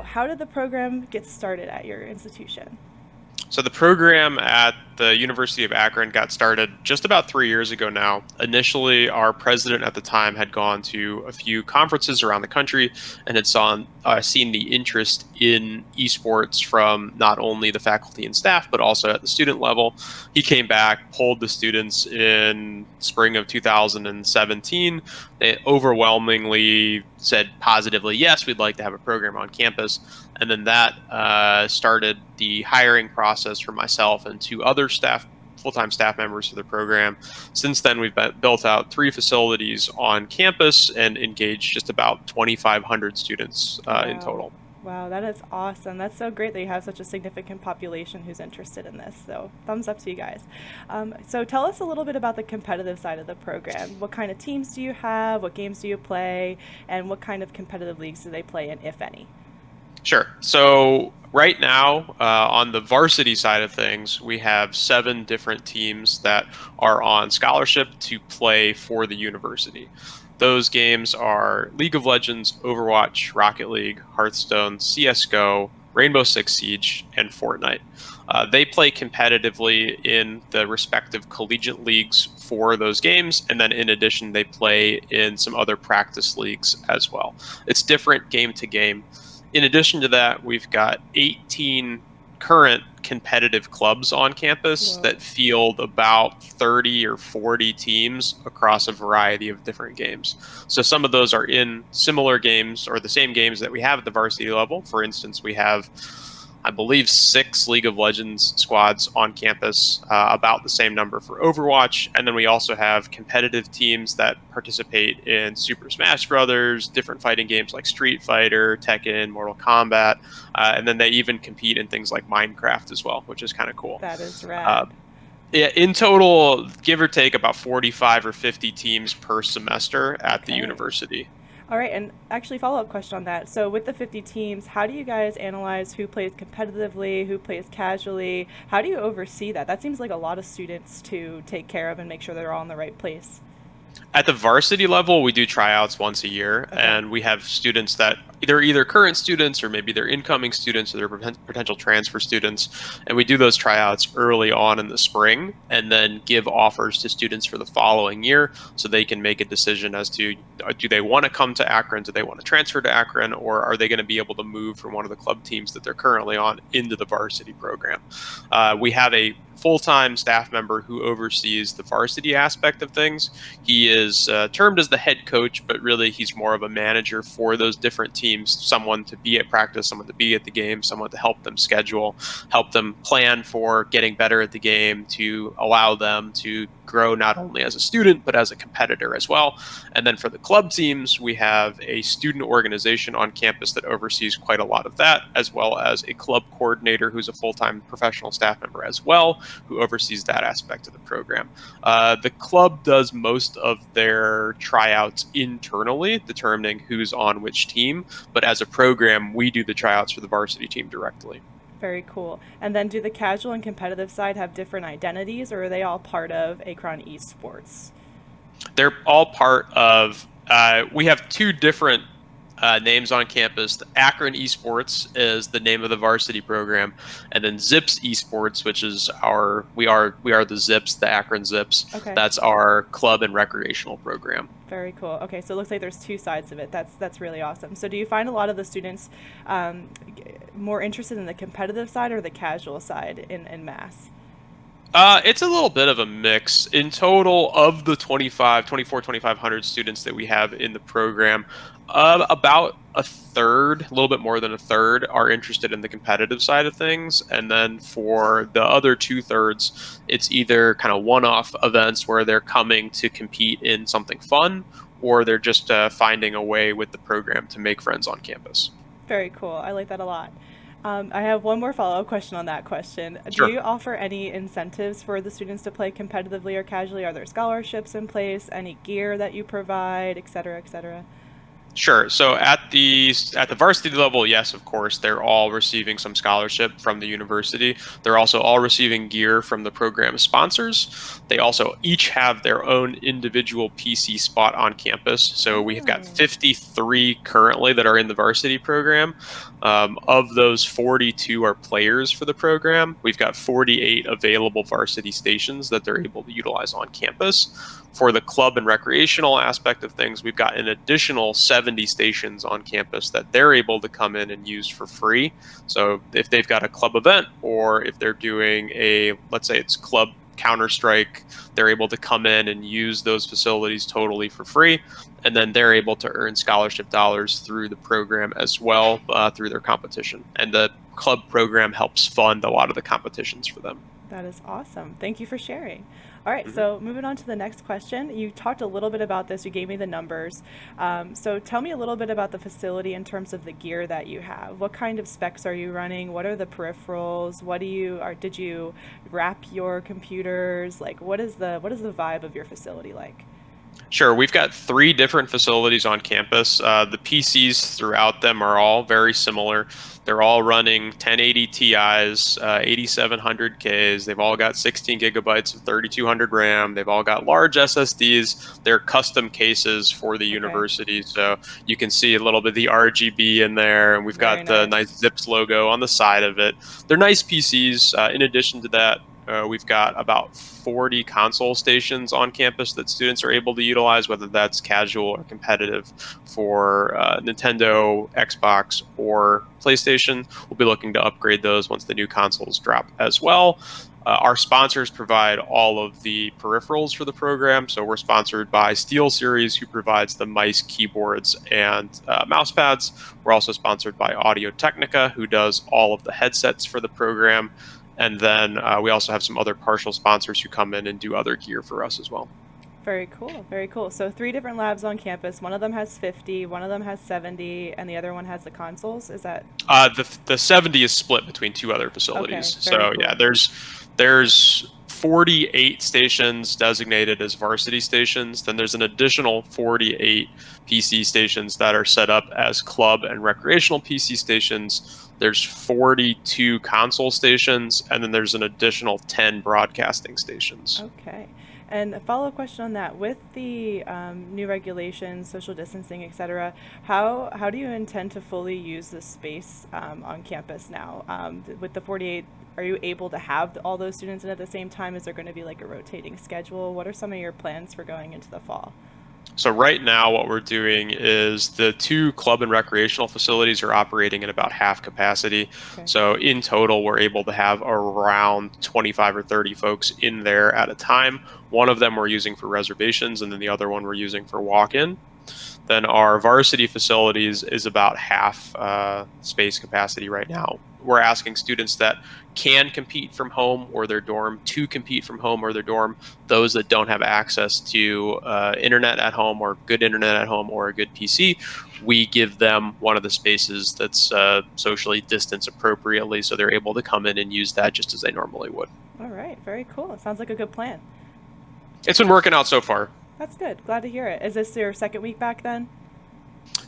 how did the program get started at your institution? So the program at the University of Akron got started just about 3 years ago now. Initially, our president at the time had gone to a few conferences around the country and had seen the interest in esports from not only the faculty and staff, but also at the student level. He came back, polled the students in spring of 2017. They overwhelmingly said positively, yes, we'd like to have a program on campus. And then that started the hiring process for myself and two other full-time staff members for the program. Since then, we've built out three facilities on campus and engaged just about 2,500 students in Wow. total. Wow, that is awesome. That's so great that you have such a significant population who's interested in this. So, thumbs up to you guys. So, tell us a little bit about the competitive side of the program. What kind of teams do you have? What games do you play? And what kind of competitive leagues do they play in, if any? Sure. So right now, on the varsity side of things, we have seven different teams that are on scholarship to play for the university. Those games are League of Legends, Overwatch, Rocket League, Hearthstone, CSGO, Rainbow Six Siege, and Fortnite. They play competitively in the respective collegiate leagues for those games, and then in addition, they play in some other practice leagues as well. It's different game to game. In addition to that, we've got 18 current competitive clubs on campus Whoa. that field about 30 or 40 teams across a variety of different games. So some of those are in similar games or the same games that we have at the varsity level. For instance, we have, I believe, six League of Legends squads on campus, about the same number for Overwatch. And then we also have competitive teams that participate in Super Smash Brothers, different fighting games like Street Fighter, Tekken, Mortal Kombat. And then they even compete in things like Minecraft as well, which is kind of cool. That is Uh, rad. yeah, in total, give or take about 45 or 50 teams per semester at the Okay. university. All right, and actually, follow up question on that. So, with the 50 teams, how do you guys analyze who plays competitively, who plays casually? How do you oversee that? That seems like a lot of students to take care of and make sure they're all in the right place. At the varsity level, we do tryouts once a year, Okay. and we have students that they're either current students or maybe they're incoming students or they're potential transfer students. And we do those tryouts early on in the spring and then give offers to students for the following year so they can make a decision as to do they want to come to Akron, do they want to transfer to Akron, or are they going to be able to move from one of the club teams that they're currently on into the varsity program. We have a full-time staff member who oversees the varsity aspect of things. He is termed as the head coach, but really he's more of a manager for those different teams, someone to be at practice, someone to be at the game, someone to help them schedule, help them plan for getting better at the game, to allow them to grow not only as a student, but as a competitor as well. And then for the club teams, we have a student organization on campus that oversees quite a lot of that, as well as a club coordinator who's a full-time professional staff member as well, who oversees that aspect of the program. The club does most of their tryouts internally, determining who's on which team. But as a program, we do the tryouts for the varsity team directly. Very cool. And then, do the casual and competitive side have different identities, or are they all part of Akron Esports? They're all part of. We have two different names on campus. The Akron Esports is the name of the varsity program, and then Zips Esports, which is our we are the Zips, the Akron Zips. Okay. That's our club and recreational program. Very cool. Okay, so it looks like there's two sides of it. That's really awesome. So, do you find a lot of the students um, more interested in the competitive side or the casual side in mass? It's a little bit of a mix. In total, of the 2,500 students that we have in the program, about a third, a little bit more than a third, are interested in the competitive side of things. And then for the other two-thirds, it's either kind of one-off events where they're coming to compete in something fun, or they're just finding a way with the program to make friends on campus. Very cool. I like that a lot. I have one more follow up question on that question. Do Sure. you offer any incentives for the students to play competitively or casually? Are there scholarships in place? Any gear that you provide, et cetera, et cetera? Sure. So at the varsity level, yes, of course, they're all receiving some scholarship from the university. They're also all receiving gear from the program sponsors. They also each have their own individual PC spot on campus. So we have got Oh, 53 currently that are in the varsity program. Of those, 42 are players for the program. We've got 48 available varsity stations that they're able to utilize on campus. For the club and recreational aspect of things, we've got an additional 70 stations on campus that they're able to come in and use for free. So if they've got a club event, or if they're doing let's say it's club Counter-Strike, they're able to come in and use those facilities totally for free. And then they're able to earn scholarship dollars through the program as well, through their competition. And the club program helps fund a lot of the competitions for them. that is awesome. Thank you for sharing. All right, Mhm. so moving on to the next question. You talked a little bit about this. You gave me the numbers. So tell me a little bit about the facility in terms of the gear that you have. What kind of specs are you running? What are the peripherals? Did you wrap your computers? Like, what is the vibe of your facility like? Sure. We've got three different facilities on campus. The PCs throughout them are all very similar. They're all running 1080 Ti's, 8700Ks. They've all got 16 gigabytes of 3200 RAM. They've all got large SSDs. They're custom cases for the Okay, university. So you can see a little bit of the RGB in there. And we've very got the nice. nice Zips logo on the side of it. They're nice PCs. In addition to that, we've got about 40 console stations on campus that students are able to utilize, whether that's casual or competitive for Nintendo, Xbox, or PlayStation. We'll be looking to upgrade those once the new consoles drop as well. Our sponsors provide all of the peripherals for the program. So we're sponsored by SteelSeries, who provides the mice, keyboards, and mouse pads. We're also sponsored by Audio Technica, who does all of the headsets for the program. And then we also have some other partial sponsors who come in and do other gear for us as well. Very cool, very cool. So three different labs on campus. One of them has 50, one of them has 70, and the other one has the consoles. Is that The 70 is split between two other okay? facilities. Very So yeah, cool. there's 48 stations designated as varsity stations. Then there's an additional 48 PC stations that are set up as club and recreational PC stations. There's 42 console stations, and then there's an additional 10 broadcasting stations. Okay. And a follow-up question on that. With the new regulations, social distancing, etc., how do you intend to fully use the space on campus now? With the 48, are you able to have all those students in at the same time? Is there going to be like a rotating schedule? What are some of your plans for going into the fall? So right now, what we're doing is the two club and recreational facilities are operating at about half capacity. Okay. So in total, we're able to have around 25 or 30 folks in there at a time. One of them we're using for reservations, and then the other one we're using for walk-in. Then our varsity facilities is about half space capacity right now. We're asking students that can compete from home or their dorm to compete from home or their dorm. Those that don't have access to internet at home or good internet at home or a good PC, we give them one of the spaces that's socially distanced appropriately, so they're able to come in and use that just as they normally would. All right. Very cool. It sounds like a good plan. It's been working out so far. That's good. Glad to hear it. Is this your second week back then?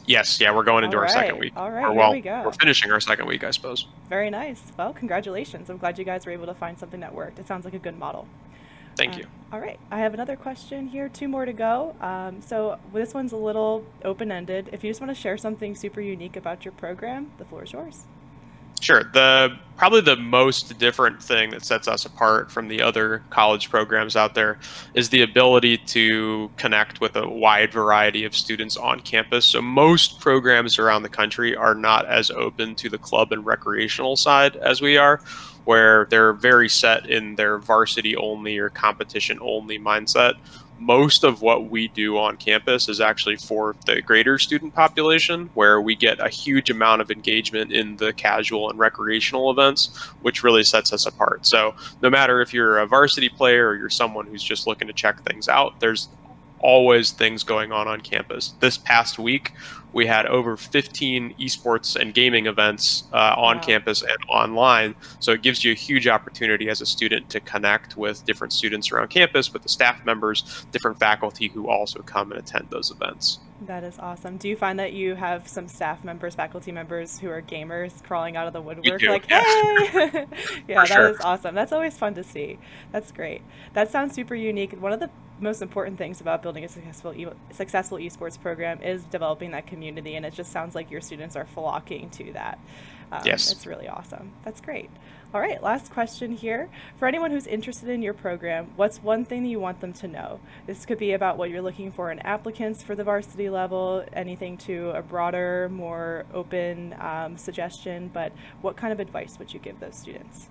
Yes, yeah, we're going All into our second right. week. All right. Or Here we well, we're go. finishing our second week, I suppose. Very nice. Well, congratulations. I'm glad you guys were able to find something that worked. It sounds like a good model. Thank you. All right, I have another question here, two more to go. So this one's a little open-ended. If you just want to share something super unique about your program, the floor is yours. Sure. The probably the most different thing that sets us apart from the other college programs out there is the ability to connect with a wide variety of students on campus. So most programs around the country are not as open to the club and recreational side as we are, where they're very set in their varsity only or competition only mindset. Most of what we do on campus is actually for the greater student population, where we get a huge amount of engagement in the casual and recreational events, which really sets us apart. So no matter if you're a varsity player or you're someone who's just looking to check things out, there's always things going on campus. This past week, we had over 15 esports and gaming events on Wow. campus and online. So it gives you a huge opportunity as a student to connect with different students around campus, with the staff members, different faculty who also come and attend those events. That is awesome. Do you find that you have some staff members, faculty members who are gamers crawling out of the We woodwork do, like, yes, hey? for Yeah, that sure. is awesome. That's always fun to see. That's great. That sounds super unique. One of the most important things about building a successful esports program is developing that community, and it just sounds like your students are flocking to that. Yes. It's really awesome. That's great. All right, last question here. For anyone who's interested in your program, what's one thing that you want them to know? This could be about what you're looking for in applicants for the varsity level, anything to a broader, more open suggestion, but what kind of advice would you give those students?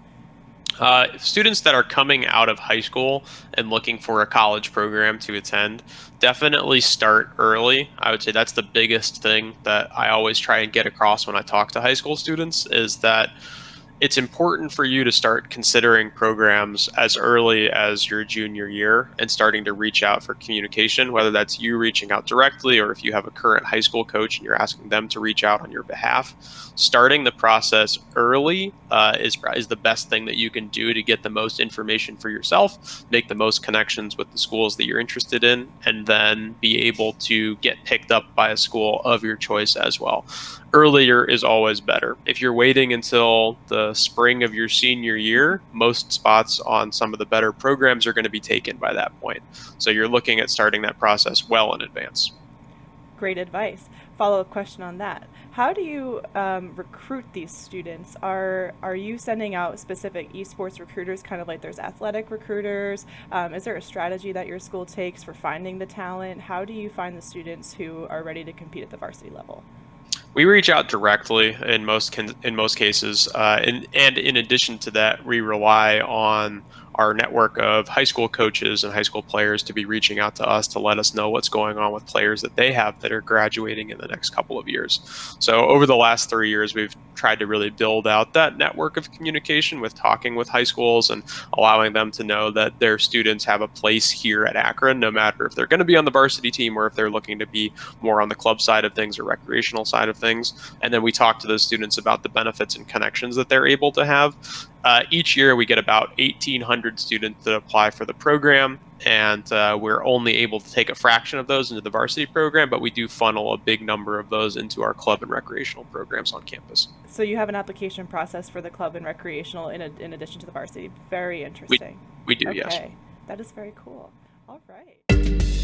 Students that are coming out of high school and looking for a college program to attend, definitely start early. I would say that's the biggest thing that I always try and get across when I talk to high school students, is that it's important for you to start considering programs as early as your junior year and starting to reach out for communication, whether that's you reaching out directly or if you have a current high school coach and you're asking them to reach out on your behalf. Starting the process early is the best thing that you can do to get the most information for yourself, make the most connections with the schools that you're interested in, and then be able to get picked up by a school of your choice as well. Earlier is always better. If you're waiting until the spring of your senior year, most spots on some of the better programs are going to be taken by that point. So you're looking at starting that process well in advance. Great advice. Follow-up question on that. How do you recruit these students? Are you sending out specific esports recruiters, kind of like there's athletic recruiters? Is there a strategy that your school takes for finding the talent? How do you find the students who are ready to compete at the varsity level? We reach out directly in most cases, and in addition to that, we rely on our network of high school coaches and high school players to be reaching out to us to let us know what's going on with players that they have that are graduating in the next couple of years. So over the last 3 years, we've tried to really build out that network of communication with talking with high schools and allowing them to know that their students have a place here at Akron, no matter if they're going to be on the varsity team or if they're looking to be more on the club side of things or recreational side of things. And then we talk to those students about the benefits and connections that they're able to have. Each year, we get about 1,800 students that apply for the program, and we're only able to take a fraction of those into the varsity program, but we do funnel a big number of those into our club and recreational programs on campus. So you have an application process for the club and recreational in addition to the varsity. Very We, interesting. we do, yes. Okay, that is very cool. All right.